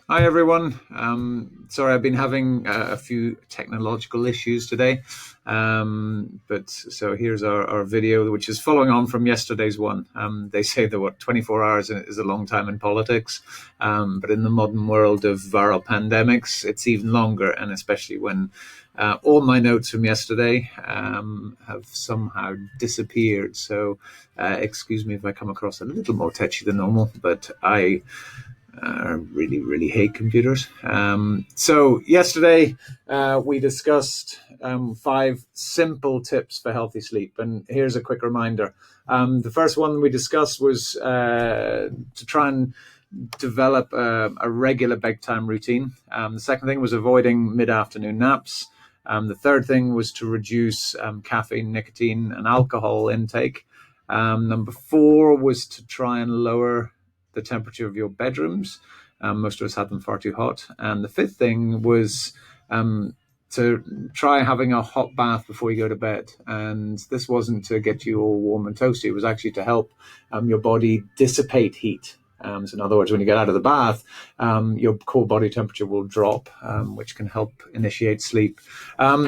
Hi everyone. Sorry, I've been having a few technological issues today. But so here's our video, which is following on from yesterday's one. They say that 24 hours is a long time in politics, but in the modern world of viral pandemics, it's even longer, and especially when all my notes from yesterday have somehow disappeared. So excuse me if I come across a little more touchy than normal, but I really, really hate computers. So yesterday we discussed five simple tips for healthy sleep, and here's a quick reminder. The first one we discussed was to try and develop a regular bedtime routine. The second thing was avoiding mid-afternoon naps. The third thing was to reduce caffeine, nicotine, and alcohol intake. Number four was to try and lower the temperature of your bedrooms. Most of us had them far too hot. And the fifth thing was to try having a hot bath before you go to bed. And this wasn't to get you all warm and toasty, it was actually to help your body dissipate heat. So in other words, when you get out of the bath, your core body temperature will drop, which can help initiate sleep.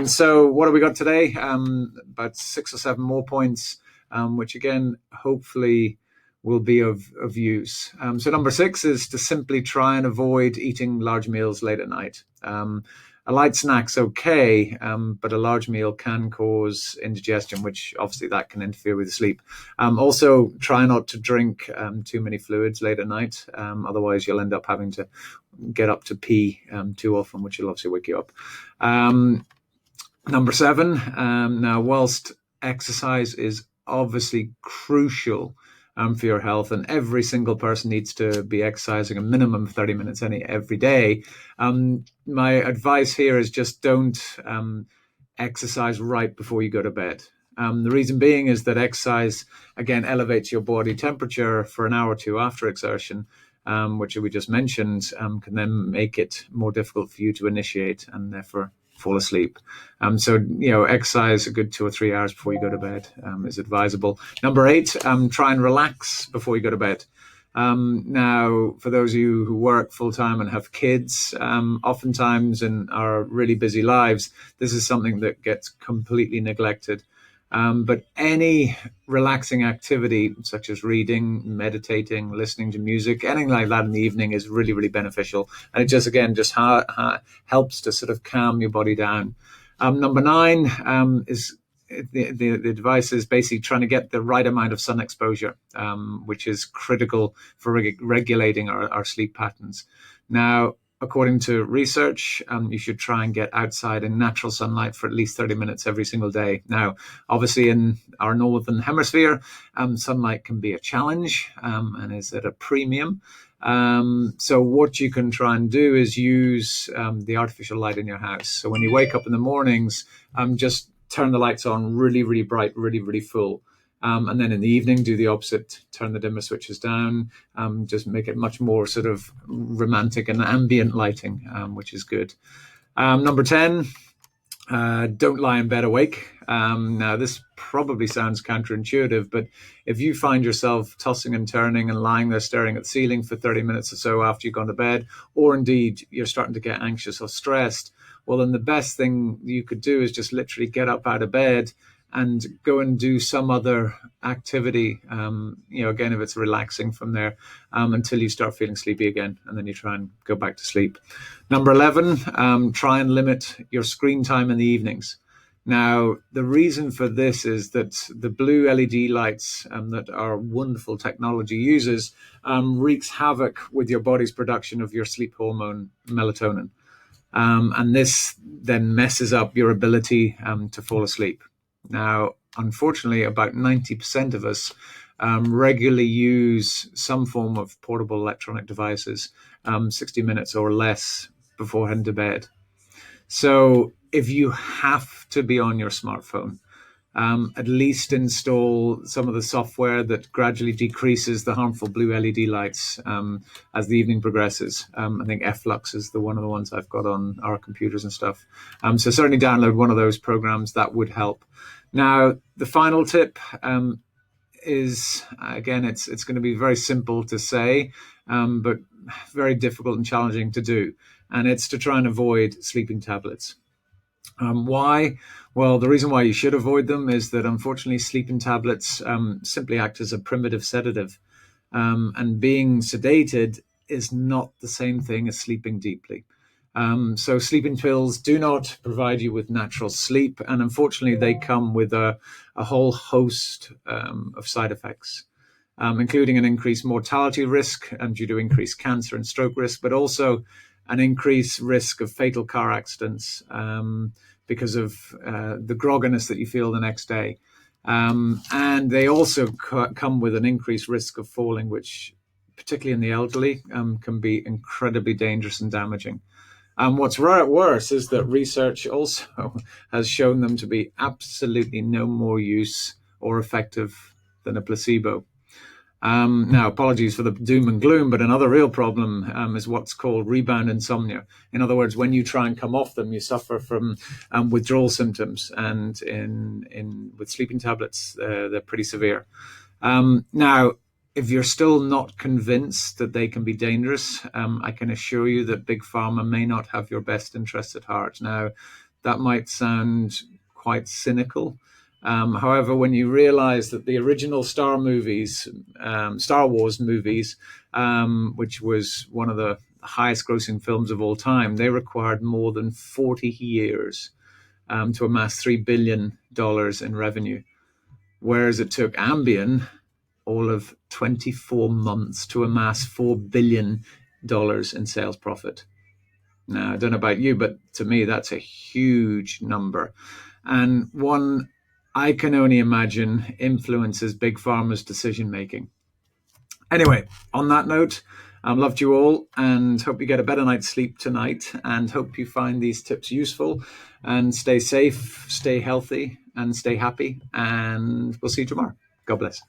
So what have we got today? About six or seven more points, which again, hopefully will be of use. So number six is to simply try and avoid eating large meals late at night. A light snack's okay, but a large meal can cause indigestion, which obviously that can interfere with sleep. Also, try not to drink too many fluids late at night. Otherwise, you'll end up having to get up to pee too often, which will obviously wake you up. Number seven, now, whilst exercise is obviously crucial for your health, and every single person needs to be exercising a minimum of 30 minutes every day. My advice here is just don't exercise right before you go to bed. The reason being is that exercise, again, elevates your body temperature for an hour or two after exertion, which we just mentioned, can then make it more difficult for you to initiate and therefore fall asleep. So, exercise a good 2 or 3 hours before you go to bed is advisable. Number eight, try and relax before you go to bed. Now, for those of you who work full time and have kids, oftentimes in our really busy lives, this is something that gets completely neglected. But any relaxing activity, such as reading, meditating, listening to music, anything like that in the evening is really, really beneficial. And it just, again, just helps to sort of calm your body down. Number nine is the advice is basically trying to get the right amount of sun exposure, which is critical for regulating our sleep patterns. Now, according to research, you should try and get outside in natural sunlight for at least 30 minutes every single day. Now, obviously, in our northern hemisphere, sunlight can be a challenge and is at a premium. So what you can try and do is use the artificial light in your house. So when you wake up in the mornings, just turn the lights on really, really bright, really, really full. And then in the evening, do the opposite, turn the dimmer switches down, just make it much more sort of romantic and ambient lighting, which is good. Number 10, don't lie in bed awake. Now, this probably sounds counterintuitive, but if you find yourself tossing and turning and lying there staring at the ceiling for 30 minutes or so after you've gone to bed, or indeed you're starting to get anxious or stressed, well, then the best thing you could do is just literally get up out of bed and go and do some other activity. Again, if it's relaxing from there, until you start feeling sleepy again, and then you try and go back to sleep. Number 11, try and limit your screen time in the evenings. Now, the reason for this is that the blue LED lights that our wonderful technology uses wreaks havoc with your body's production of your sleep hormone, melatonin. And this then messes up your ability to fall asleep. Now, unfortunately, about 90% of us regularly use some form of portable electronic devices 60 minutes or less before heading to bed. So if you have to be on your smartphone, at least install some of the software that gradually decreases the harmful blue LED lights as the evening progresses. I think Flux is one of the ones I've got on our computers and stuff. So certainly download one of those programs. That would help. Now, the final tip is, again, it's going to be very simple to say, but very difficult and challenging to do, and it's to try and avoid sleeping tablets. Why? Well, the reason why you should avoid them is that unfortunately, sleeping tablets simply act as a primitive sedative. And being sedated is not the same thing as sleeping deeply. So, sleeping pills do not provide you with natural sleep, and unfortunately, they come with a whole host of side effects. Including an increased mortality risk due to increased cancer and stroke risk, but also an increased risk of fatal car accidents because of the grogginess that you feel the next day. And they also come with an increased risk of falling, which, particularly in the elderly, can be incredibly dangerous and damaging. And what's worse is that research also has shown them to be absolutely no more use or effective than a placebo. Now, apologies for the doom and gloom, but another real problem is what's called rebound insomnia. In other words, when you try and come off them, you suffer from withdrawal symptoms, and in with sleeping tablets, they're pretty severe. Now, if you're still not convinced that they can be dangerous, I can assure you that Big Pharma may not have your best interests at heart. Now, that might sound quite cynical. However, when you realize that the original Star Wars movies, which was one of the highest grossing films of all time, they required more than 40 years to amass $3 billion in revenue. Whereas it took Ambien all of 24 months to amass $4 billion in sales profit. Now, I don't know about you, but to me, that's a huge number. And one I can only imagine influences Big Pharma's decision making. Anyway, on that note, I've loved you all and hope you get a better night's sleep tonight, and hope you find these tips useful, and stay safe, stay healthy, and stay happy. And we'll see you tomorrow. God bless.